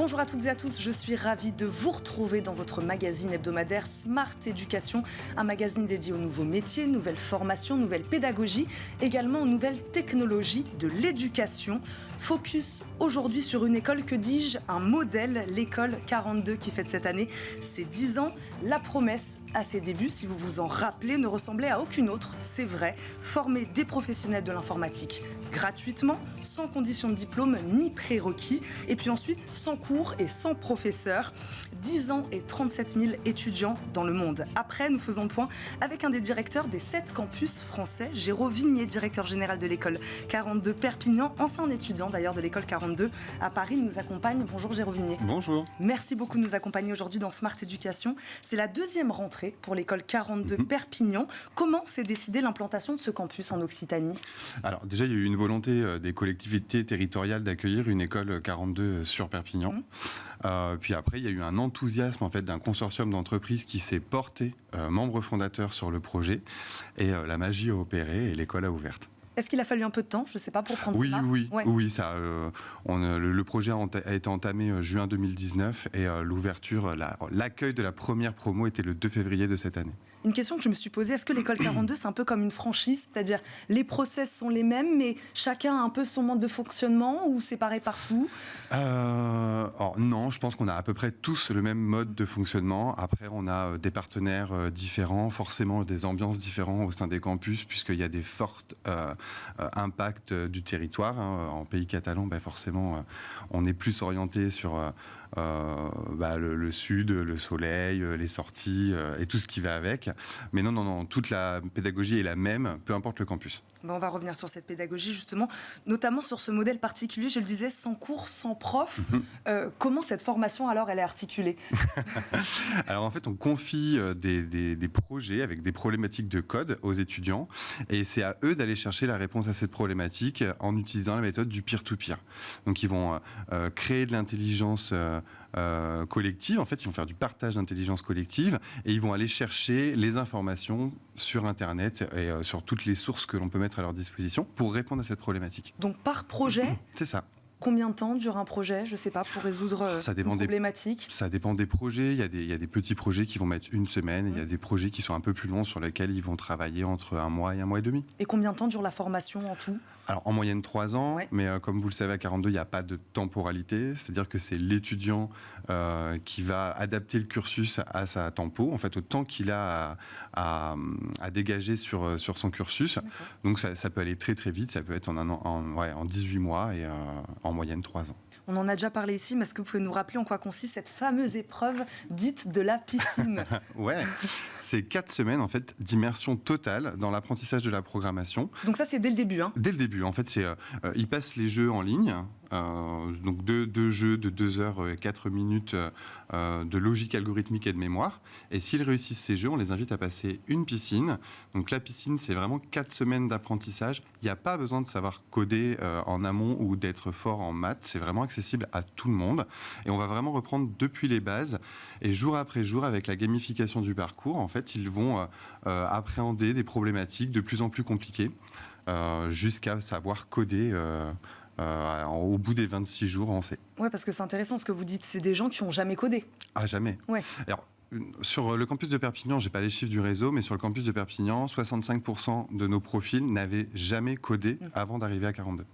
Bonjour à toutes et à tous, je suis ravie de vous retrouver dans votre magazine hebdomadaire Smart Éducation, un magazine dédié aux nouveaux métiers, nouvelles formations, nouvelles pédagogies, également aux nouvelles technologies de l'éducation. Focus aujourd'hui sur une école, que dis-je, un modèle, l'école 42 qui fête cette année ses 10 ans. La promesse à ses débuts, si vous vous en rappelez, ne ressemblait à aucune autre, c'est vrai. Former des professionnels de l'informatique gratuitement, sans condition de diplôme ni prérequis, et puis ensuite sans cours et sans professeur. 10 ans et 37 000 étudiants dans le monde. Après, nous faisons le point avec un des directeurs des 7 campus français, Géraud Vignier, directeur général de l'école 42 Perpignan, ancien étudiant d'ailleurs de l'école 42 à Paris, nous accompagne. Bonjour Géraud Vignier. Bonjour. Merci beaucoup de nous accompagner aujourd'hui dans Smart Éducation. C'est la deuxième rentrée pour l'école 42 Perpignan. Comment s'est décidée l'implantation de ce campus en Occitanie ? Alors déjà, il y a eu une volonté des collectivités territoriales d'accueillir une école 42 sur Perpignan. Puis après, il y a eu un enthousiasme en fait d'un consortium d'entreprises qui s'est porté membre fondateur sur le projet, et la magie a opéré et l'école a ouvert. Est-ce qu'il a fallu un peu de temps, je ne sais pas, pour prendre ça ? Oui, ça, le projet a été entamé juin 2019 et l'ouverture, l'accueil de la première promo était le 2 février de cette année. Une question que je me suis posée, est-ce que l'école 42 c'est un peu comme une franchise, c'est-à-dire les process sont les mêmes mais chacun a un peu son mode de fonctionnement, ou c'est pareil partout ? Non, je pense qu'on a à peu près tous le même mode de fonctionnement. Après, on a des partenaires différents, forcément des ambiances différentes au sein des campus, puisqu'il y a des fortes impacts du territoire. En pays catalan, forcément, on est plus orienté sur le sud, le soleil, les sorties et tout ce qui va avec. Mais non, toute la pédagogie est la même, peu importe le campus. On va revenir sur cette pédagogie justement, notamment sur ce modèle particulier, je le disais, sans cours, sans prof. Comment cette formation alors elle est articulée ? Alors en fait, on confie des projets avec des problématiques de code aux étudiants, et c'est à eux d'aller chercher la réponse à cette problématique en utilisant la méthode du peer-to-peer. Donc ils vont créer de l'intelligence collective. En fait, ils vont faire du partage d'intelligence collective et ils vont aller chercher les informations sur Internet et sur toutes les sources que l'on peut mettre à leur disposition pour répondre à cette problématique. Donc par projet ? C'est ça. Combien de temps dure un projet, je ne sais pas, pour résoudre une problématique ? Ça dépend des projets. Il y a des petits projets qui vont mettre une semaine, et il y a des projets qui sont un peu plus longs sur lesquels ils vont travailler entre 1 mois et 1 mois et demi. Et combien de temps dure la formation en tout ? Alors en moyenne 3 ans, mais comme vous le savez à 42, il n'y a pas de temporalité, c'est-à-dire que c'est l'étudiant qui va adapter le cursus à sa tempo, en fait au temps qu'il a à dégager sur son cursus. D'accord. Donc ça peut aller très très vite, ça peut être en 18 mois et en moyenne 3 ans. On en a déjà parlé ici, mais est-ce que vous pouvez nous rappeler en quoi consiste cette fameuse épreuve dite de la piscine ? Ouais, c'est 4 semaines en fait d'immersion totale dans l'apprentissage de la programmation. Donc ça c'est dès le début, hein ? Dès le début, en fait, ils passent les jeux en ligne. Donc deux jeux de 2 heures et 4 minutes de logique algorithmique et de mémoire. Et s'ils réussissent ces jeux, on les invite à passer une piscine. Donc la piscine, c'est vraiment 4 semaines d'apprentissage. Il n'y a pas besoin de savoir coder en amont ou d'être fort en maths. C'est vraiment accessible à tout le monde. Et on va vraiment reprendre depuis les bases. Et jour après jour, avec la gamification du parcours, en fait, ils vont appréhender des problématiques de plus en plus compliquées jusqu'à savoir coder au bout des 26 jours en C. Oui, parce que c'est intéressant ce que vous dites, c'est des gens qui n'ont jamais codé. Ah, jamais. Ouais. Alors, sur le campus de Perpignan, je n'ai pas les chiffres du réseau, mais sur le campus de Perpignan, 65% de nos profils n'avaient jamais codé avant d'arriver à 42.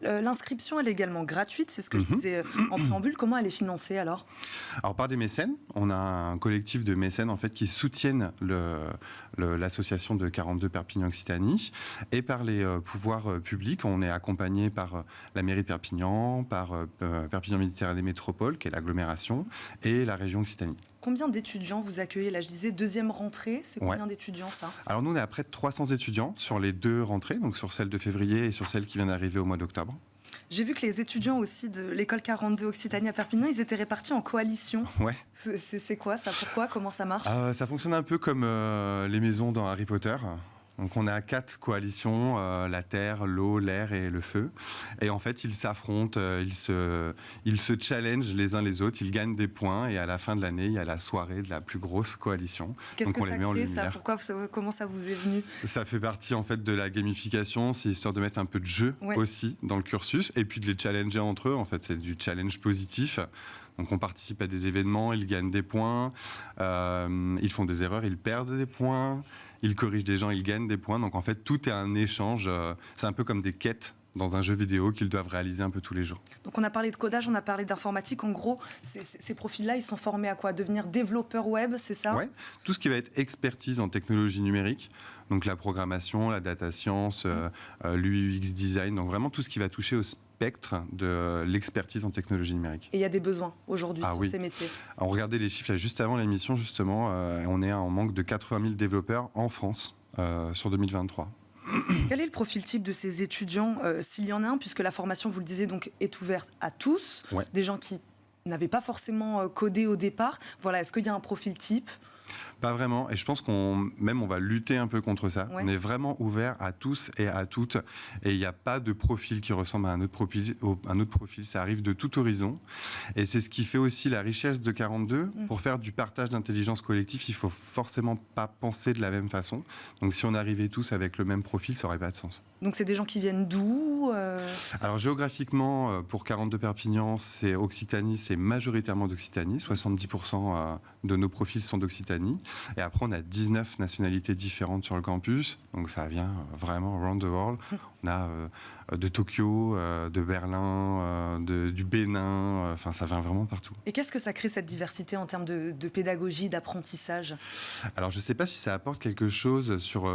L'inscription, elle est également gratuite, c'est ce que je disais en préambule. Comment elle est financée alors ? Alors par des mécènes. On a un collectif de mécènes en fait qui soutiennent l'association de 42 Perpignan Occitanie, et par les pouvoirs publics. On est accompagné par la mairie de Perpignan, par Perpignan Méditerranée Métropole, qui est l'agglomération, et la région Occitanie. Combien d'étudiants vous accueillez ? Là, je disais deuxième rentrée, c'est combien d'étudiants ça ? Alors nous, on est à près de 300 étudiants sur les 2 rentrées, donc sur celle de février et sur celle qui vient d'arriver au mois d'octobre. J'ai vu que les étudiants aussi de l'école 42 Occitanie à Perpignan, ils étaient répartis en coalition. Ouais. C'est quoi ça ? Pourquoi ? Comment ça marche ? Ça fonctionne un peu comme les maisons dans Harry Potter. Donc on a 4 coalitions, la terre, l'eau, l'air et le feu. Et en fait, ils s'affrontent, ils se challengent les uns les autres, ils gagnent des points et à la fin de l'année, il y a la soirée de la plus grosse coalition. Qu'est-ce que on les ça met en crée, lumière. Comment ça vous est venu? Ça fait partie en fait de la gamification, c'est histoire de mettre un peu de jeu aussi dans le cursus et puis de les challenger entre eux. En fait, c'est du challenge positif. Donc on participe à des événements, ils gagnent des points, ils font des erreurs, ils perdent des points, ils corrigent des gens, ils gagnent des points. Donc en fait, tout est un échange. C'est un peu comme des quêtes dans un jeu vidéo qu'ils doivent réaliser un peu tous les jours. Donc on a parlé de codage, on a parlé d'informatique. En gros, ces profils-là, ils sont formés à quoi? Devenir développeur web, c'est ça? Oui, tout ce qui va être expertise en technologie numérique, donc la programmation, la data science, l'UX design, donc vraiment tout ce qui va toucher au spectre de l'expertise en technologie numérique. Et il y a des besoins aujourd'hui sur ces métiers. On regardait les chiffres là, juste avant l'émission, justement, on est en manque de 80 000 développeurs en France sur 2023. Quel est le profil type de ces étudiants, s'il y en a un, puisque la formation, vous le disiez, donc, est ouverte à tous, des gens qui n'avaient pas forcément codé au départ. Voilà, est-ce qu'il y a un profil type? Pas vraiment, et je pense qu'on va lutter un peu contre ça. On est vraiment ouvert à tous et à toutes, et il n'y a pas de profil qui ressemble à un autre profil, ça arrive de tout horizon, et c'est ce qui fait aussi la richesse de 42. Pour faire du partage d'intelligence collective, il faut forcément pas penser de la même façon, donc si on arrivait tous avec le même profil, ça n'aurait pas de sens. Donc c'est des gens qui viennent d'où Alors géographiquement, pour 42 Perpignan, c'est Occitanie, c'est majoritairement d'Occitanie, 70% de nos profils sont d'Occitanie. Et après, on a 19 nationalités différentes sur le campus. Donc ça vient vraiment around the world. On a de Tokyo, de Berlin, du Bénin. Enfin, ça vient vraiment partout. Et qu'est-ce que ça crée, cette diversité, en termes de pédagogie, d'apprentissage? Alors, je ne sais pas si ça apporte quelque chose sur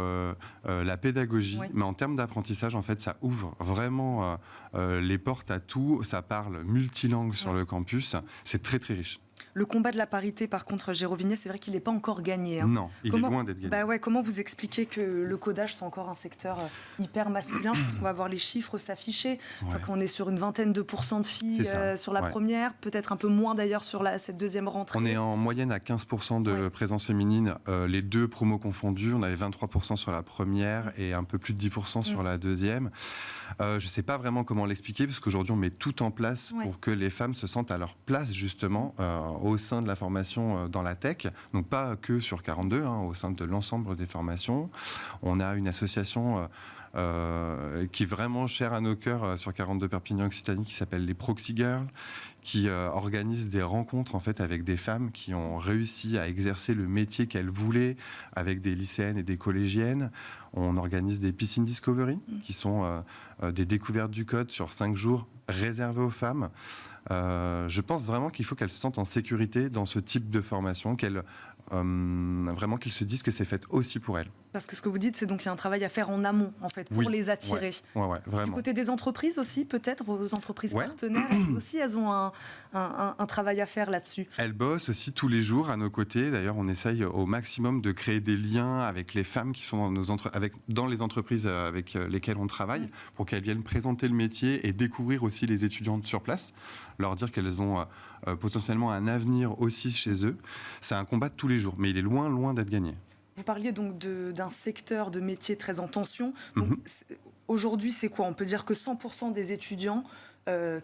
la pédagogie, mais en termes d'apprentissage, en fait, ça ouvre vraiment les portes à tout. Ça parle multilingue sur le campus. C'est très, très riche. Le combat de la parité, par contre, Jérôme Vignet, c'est vrai qu'il n'est pas encore gagné. Hein. Non, il est loin d'être gagné. Comment vous expliquez que le codage, c'est encore un secteur hyper masculin? Je pense qu'on va voir les chiffres s'afficher. Je crois qu'on est sur une vingtaine de % de filles sur la première, peut-être un peu moins d'ailleurs sur cette deuxième rentrée. On est en moyenne à 15% de présence féminine, les deux promos confondus. On avait 23% sur la première et un peu plus de 10% sur la deuxième. Je ne sais pas vraiment comment l'expliquer, parce qu'aujourd'hui, on met tout en place pour que les femmes se sentent à leur place, justement, au sein de la formation dans la tech, donc pas que sur 42, au sein de l'ensemble des formations. On a une association qui est vraiment chère à nos cœurs sur 42 Perpignan Occitanie, qui s'appelle les Proxy Girls, qui organise des rencontres en fait avec des femmes qui ont réussi à exercer le métier qu'elles voulaient avec des lycéennes et des collégiennes. On organise des piscines discovery, qui sont des découvertes du code sur 5 jours réservées aux femmes. Je pense vraiment qu'il faut qu'elles se sentent en sécurité dans ce type de formation, vraiment qu'elles se disent que c'est fait aussi pour elles. Parce que ce que vous dites, c'est donc qu'il y a un travail à faire en amont, en fait, pour les attirer. Ouais, vraiment. Du côté des entreprises aussi, peut-être, vos entreprises partenaires, aussi, elles ont un travail à faire là-dessus. Elles bossent aussi tous les jours à nos côtés. D'ailleurs, on essaye au maximum de créer des liens avec les femmes qui sont dans les entreprises avec lesquelles on travaille, pour qu'elles viennent présenter le métier et découvrir aussi les étudiantes sur place, leur dire qu'elles ont potentiellement un avenir aussi chez eux. C'est un combat de tous les jours, mais il est loin, loin d'être gagné. Vous parliez donc d'un secteur de métier très en tension. Aujourd'hui, c'est quoi? On peut dire que 100% des étudiants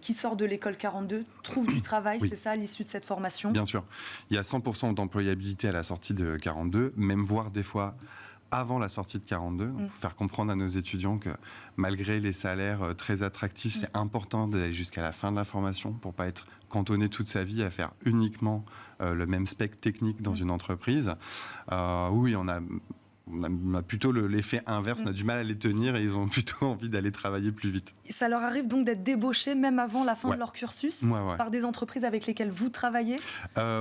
qui sortent de l'école 42 trouvent du travail, c'est ça, à l'issue de cette formation? Bien sûr. Il y a 100% d'employabilité à la sortie de 42, même voire des fois avant la sortie de 42. Donc, faire comprendre à nos étudiants que malgré les salaires très attractifs, c'est important d'aller jusqu'à la fin de la formation pour ne pas être cantonné toute sa vie à faire uniquement le même spec technique dans une entreprise. Oui, on a plutôt l'effet inverse, on a du mal à les tenir et ils ont plutôt envie d'aller travailler plus vite. Ça leur arrive donc d'être débauchés même avant la fin de leur cursus par des entreprises avec lesquelles vous travaillez?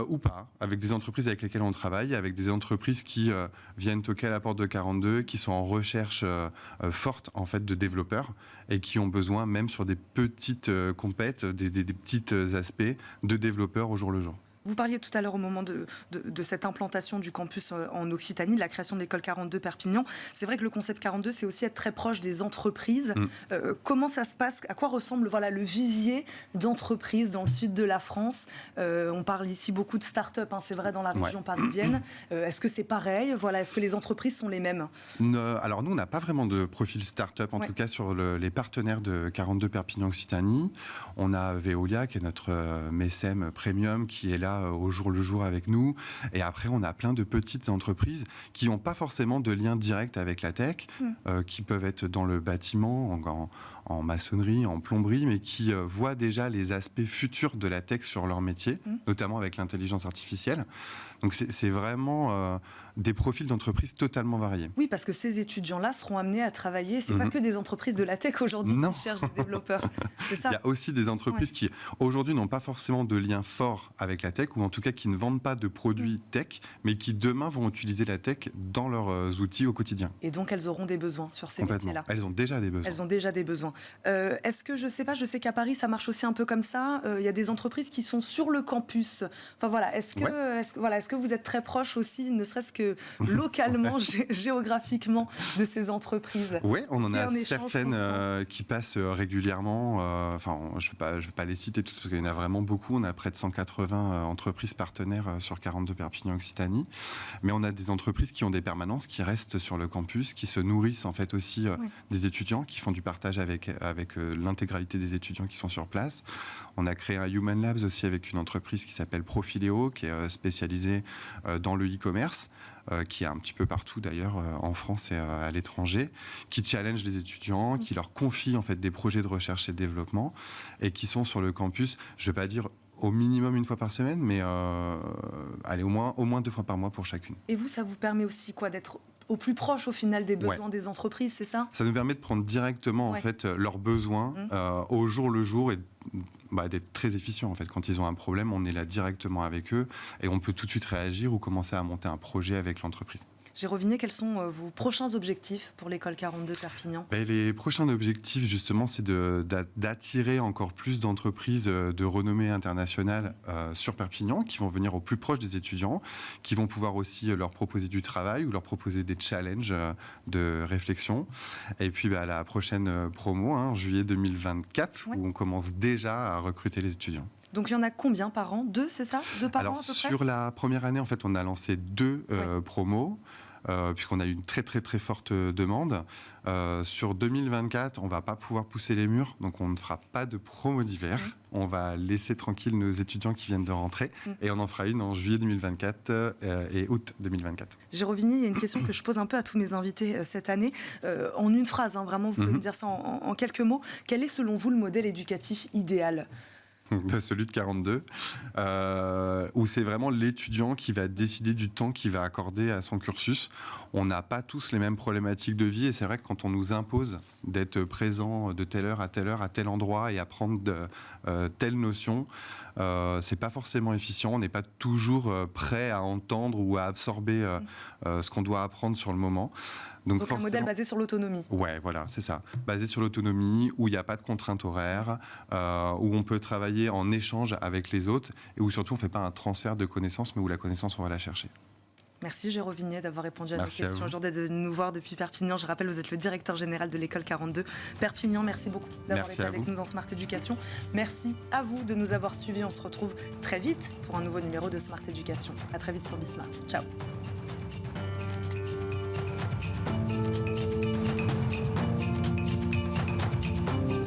Ou pas, avec des entreprises avec lesquelles on travaille, avec des entreprises qui viennent toquer à la porte de 42, qui sont en recherche forte en fait, de développeurs et qui ont besoin, même sur des petites compètes, des petits aspects, de développeurs au jour le jour. Vous parliez tout à l'heure au moment de cette implantation du campus en Occitanie, de la création de l'école 42 Perpignan. C'est vrai que le concept 42, c'est aussi être très proche des entreprises. Comment ça se passe? À quoi ressemble le vivier d'entreprises dans le sud de la France? On parle ici beaucoup de start-up, c'est vrai, dans la région parisienne. Est-ce que c'est pareil? Est-ce que les entreprises sont les mêmes? Alors nous, on n'a pas vraiment de profil start-up, en tout cas sur les partenaires de 42 Perpignan Occitanie. On a Veolia, qui est notre MECEM Premium, qui est là au jour le jour avec nous. Et après, on a plein de petites entreprises qui n'ont pas forcément de lien direct avec la tech, qui peuvent être dans le bâtiment, en maçonnerie, en plomberie, mais qui voient déjà les aspects futurs de la tech sur leur métier, notamment avec l'intelligence artificielle. Donc c'est vraiment des profils d'entreprises totalement variés. Oui, parce que ces étudiants-là seront amenés à travailler. C'est pas que des entreprises de la tech aujourd'hui qui cherchent des développeurs. C'est ça. Il y a aussi des entreprises qui aujourd'hui n'ont pas forcément de lien fort avec la tech, ou en tout cas qui ne vendent pas de produits tech, mais qui demain vont utiliser la tech dans leurs outils au quotidien. Et donc elles auront des besoins sur ces métiers-là. Elles ont déjà des besoins. Elles ont déjà des besoins. Est-ce que, je sais qu'à Paris, ça marche aussi un peu comme ça. Il y a des entreprises qui sont sur le campus. Est-ce que vous êtes très proche aussi, ne serait-ce que localement, géographiquement, de ces entreprises? Oui, on en a certaines qui passent régulièrement. Je ne vais pas les citer toutes, parce qu'il y en a vraiment beaucoup. On a près de 180 entreprises partenaires sur 42 Perpignan Occitanie. Mais on a des entreprises qui ont des permanences, qui restent sur le campus, qui se nourrissent en fait aussi des étudiants, qui font du partage avec l'intégralité des étudiants qui sont sur place. On a créé un Human Labs aussi avec une entreprise qui s'appelle Profiléo, qui est spécialisée dans le e-commerce, qui est un petit peu partout d'ailleurs en France et à l'étranger, qui challenge les étudiants, qui leur confie en fait des projets de recherche et de développement, et qui sont sur le campus, je ne vais pas dire au minimum une fois par semaine, mais au moins 2 fois par mois pour chacune. Et vous, ça vous permet aussi d'être au plus proche au final des besoins des entreprises, c'est ça? Ça nous permet de prendre directement en fait leurs besoins au jour le jour, et d'être très efficient en fait. Quand ils ont un problème, on est là directement avec eux et on peut tout de suite réagir ou commencer à monter un projet avec l'entreprise. Jérôme Vignet, quels sont vos prochains objectifs pour l'école 42 Perpignan? Les prochains objectifs, justement, c'est d'attirer encore plus d'entreprises de renommée internationale sur Perpignan, qui vont venir au plus proche des étudiants, qui vont pouvoir aussi leur proposer du travail ou leur proposer des challenges de réflexion. Et puis la prochaine promo, en juillet 2024, où on commence déjà à recruter les étudiants. Donc il y en a combien par an? 2, c'est ça? 2 par an à peu près? Sur la première année, en fait, on a lancé 2 promos, puisqu'on a eu une très très très forte demande. Sur 2024, on ne va pas pouvoir pousser les murs, donc on ne fera pas de promo d'hiver. On va laisser tranquille nos étudiants qui viennent de rentrer, et on en fera une en juillet 2024 et août 2024. Jérôme Vignet, il y a une question que je pose un peu à tous mes invités cette année. En une phrase, vraiment, vous pouvez me dire ça en quelques mots. Quel est selon vous le modèle éducatif idéal? Celui de 42, où c'est vraiment l'étudiant qui va décider du temps qu'il va accorder à son cursus. On n'a pas tous les mêmes problématiques de vie, et c'est vrai que quand on nous impose d'être présent de telle heure, à tel endroit et apprendre telle notion, c'est pas forcément efficient. On n'est pas toujours prêt à entendre ou à absorber ce qu'on doit apprendre sur le moment. Donc un modèle basé sur l'autonomie. Ouais, voilà, c'est ça. Basé sur l'autonomie, où il n'y a pas de contraintes horaires, où on peut travailler en échange avec les autres, et où surtout on ne fait pas un transfert de connaissances, mais où la connaissance, on va la chercher. Merci Jérôme Vignet d'avoir répondu à nos questions aujourd'hui, de nous voir depuis Perpignan. Je rappelle, vous êtes le directeur général de l'école 42 Perpignan. Merci beaucoup d'avoir été avec nous dans Smart Education. Merci à vous de nous avoir suivis. On se retrouve très vite pour un nouveau numéro de Smart Education. À très vite sur Bismart. Ciao.